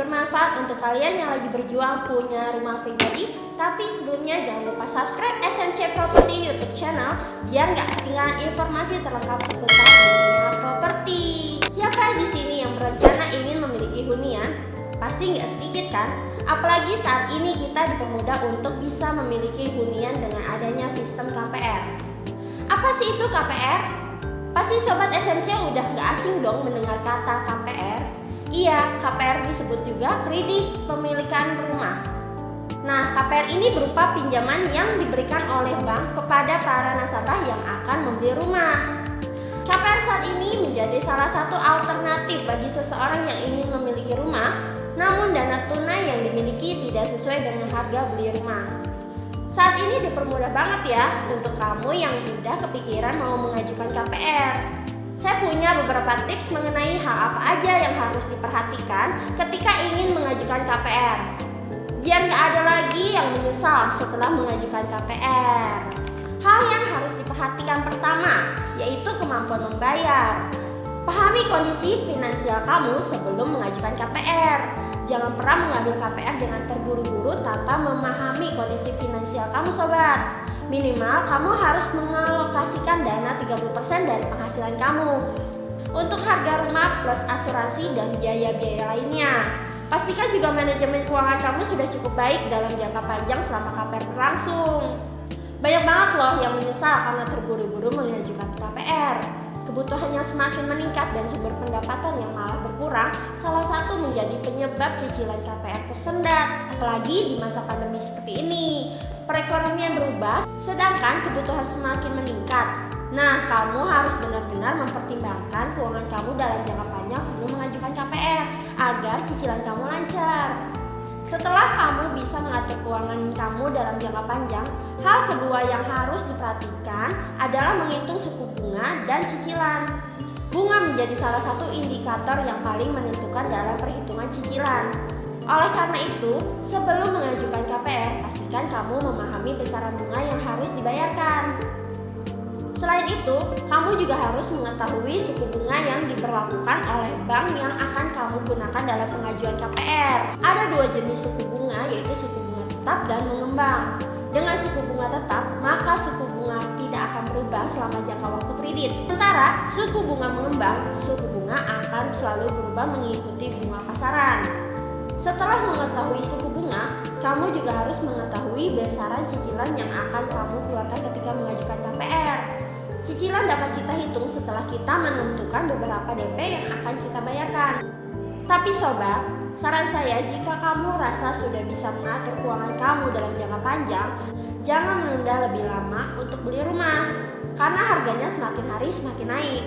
bermanfaat untuk kalian yang lagi berjuang punya rumah pribadi. Tapi sebelumnya jangan lupa subscribe SMC Property YouTube channel biar nggak ketinggalan informasi terlengkap seputar dunia properti. Siapa di sini yang berencana ingin memiliki hunian? Pasti nggak sedikit kan? Apalagi saat ini kita dipermudah untuk bisa memiliki hunian dengan adanya sistem KPR. Apa sih itu KPR? Pasti Sobat SMC udah nggak asing dong mendengar kata KPR. Iya, KPR disebut juga kredit pemilikan rumah. Nah, KPR ini berupa pinjaman yang diberikan oleh bank kepada para nasabah yang akan membeli rumah. KPR saat ini menjadi salah satu alternatif bagi seseorang yang ingin memiliki rumah, namun dana tunai yang dimiliki tidak sesuai dengan harga beli rumah. Saat ini dipermudah banget ya untuk kamu yang udah kepikiran mau mengajukan KPR. Saya punya beberapa tips mengenai hal apa aja yang harus diperhatikan ketika ingin mengajukan KPR. Biar nggak ada lagi yang menyesal setelah mengajukan KPR. Hal yang harus diperhatikan pertama yaitu kemampuan membayar. Pahami kondisi finansial kamu sebelum mengajukan KPR. Jangan pernah mengambil KPR dengan terburu-buru tanpa memahami kondisi finansial kamu sobat. Minimal kamu harus mengalokasikan dana 30% dari penghasilan kamu untuk harga rumah plus asuransi dan biaya-biaya lainnya. Pastikan juga manajemen keuangan kamu sudah cukup baik dalam jangka panjang selama KPR berlangsung. Banyak banget loh yang menyesal karena terburu-buru mengajukan KPR. Kebutuhannya semakin meningkat dan sumber pendapatan yang malah berkurang, salah satu menjadi penyebab cicilan KPR tersendat. Apalagi di masa pandemi seperti ini, perekonomian berubah sedangkan kebutuhan semakin meningkat. Nah, kamu harus benar-benar mempertimbangkan keuangan kamu dalam jangka panjang sebelum mengajukan KPR agar cicilan kamu lancar. Setelah kamu bisa mengatur keuangan kamu dalam jangka panjang, hal kedua yang harus diperhatikan adalah menghitung suku bunga dan cicilan. Bunga menjadi salah satu indikator yang paling menentukan dalam perhitungan cicilan. Oleh karena itu, sebelum mengajukan KPR, pastikan kamu memahami besaran bunga yang harus dibayarkan. Selain itu, kamu juga harus mengetahui suku bunga yang diberlakukan oleh bank yang akan kamu gunakan dalam pengajuan KPR. Ada dua jenis suku bunga, yaitu suku bunga tetap dan mengembang. Dengan suku bunga tetap, maka suku bunga tidak akan berubah selama jangka waktu kredit. Sementara suku bunga mengembang, suku bunga akan selalu berubah mengikuti bunga pasaran. Setelah mengetahui suku bunga, kamu juga harus mengetahui besaran cicilan yang akan kamu keluarkan ketika mengajukan KPR. Cicilan dapat kita hitung setelah kita menentukan beberapa DP yang akan kita bayarkan. Tapi sobat, saran saya jika kamu rasa sudah bisa mengatur keuangan kamu dalam jangka panjang, jangan menunda lebih lama untuk beli rumah, karena harganya semakin hari semakin naik.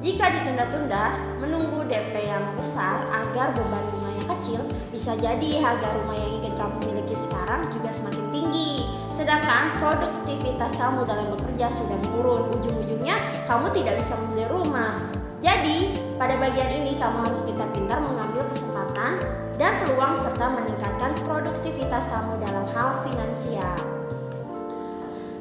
Jika ditunda-tunda, menunggu DP yang besar agar beban bunganya kecil, bisa jadi harga rumah yang ingin kamu miliki sekarang juga semakin tinggi. Sedangkan produktivitas kamu dalam bekerja sudah menurun, ujung-ujungnya kamu tidak bisa membeli rumah. Jadi, pada bagian ini kamu harus pintar-pintar mengambil kesempatan dan peluang serta meningkatkan produktivitas kamu dalam hal finansial.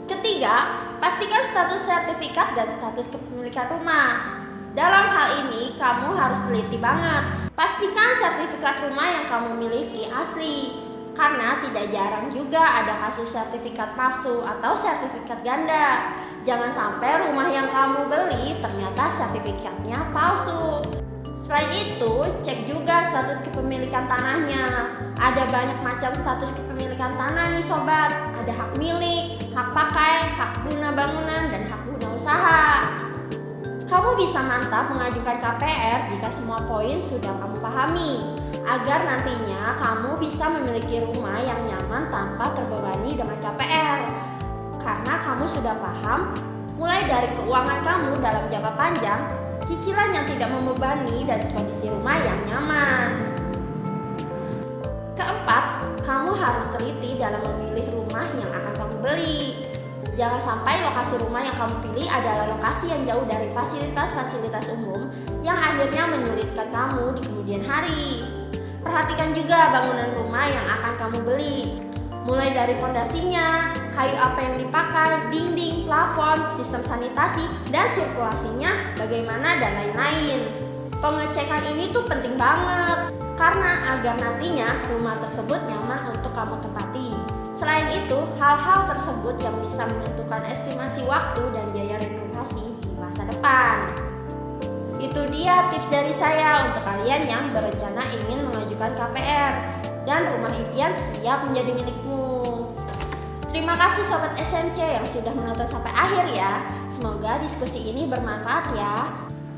Ketiga, pastikan status sertifikat dan status kepemilikan rumah. Dalam hal ini, kamu harus teliti banget. Pastikan sertifikat rumah yang kamu miliki asli, karena tidak jarang juga ada kasus sertifikat palsu atau sertifikat ganda. Jangan sampai rumah yang kamu beli ternyata sertifikatnya palsu. Selain itu, cek juga status kepemilikan tanahnya. Ada banyak macam status kepemilikan tanah nih sobat. Ada hak milik, hak pakai, hak guna bangunan, dan hak guna usaha. Kamu bisa mantap mengajukan KPR jika semua poin sudah kamu pahami, agar nantinya kamu bisa memiliki rumah yang nyaman tanpa terbebani dengan KPR. Karena kamu sudah paham, mulai dari keuangan kamu dalam jangka panjang, cicilan yang tidak membebani, dan kondisi rumah yang nyaman. Keempat, kamu harus teliti dalam memilih rumah yang akan kamu beli. Jangan sampai lokasi rumah yang kamu pilih adalah lokasi yang jauh dari fasilitas-fasilitas umum yang akhirnya menyulitkan kamu di kemudian hari. Perhatikan juga bangunan rumah yang akan kamu beli. Mulai dari pondasinya, kayu apa yang dipakai, dinding, plafon, sistem sanitasi, dan sirkulasinya bagaimana dan lain-lain. Pengecekan ini tuh penting banget. karena agar nantinya rumah tersebut nyaman untuk kamu tempati. Selain itu, hal-hal tersebut yang bisa menentukan estimasi waktu dan biaya renovasi di masa depan. Itu dia tips dari saya untuk kalian yang berencana ingin mengajukan KPR dan rumah impian siap menjadi milikmu. Terima kasih Sobat SMC yang sudah menonton sampai akhir ya. Semoga diskusi ini bermanfaat ya.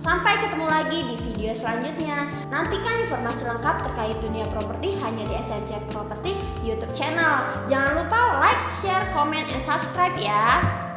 Sampai ketemu lagi di video selanjutnya. Nantikan informasi lengkap terkait dunia properti hanya di SMC Property YouTube channel. Jangan lupa like, share, comment, and subscribe ya.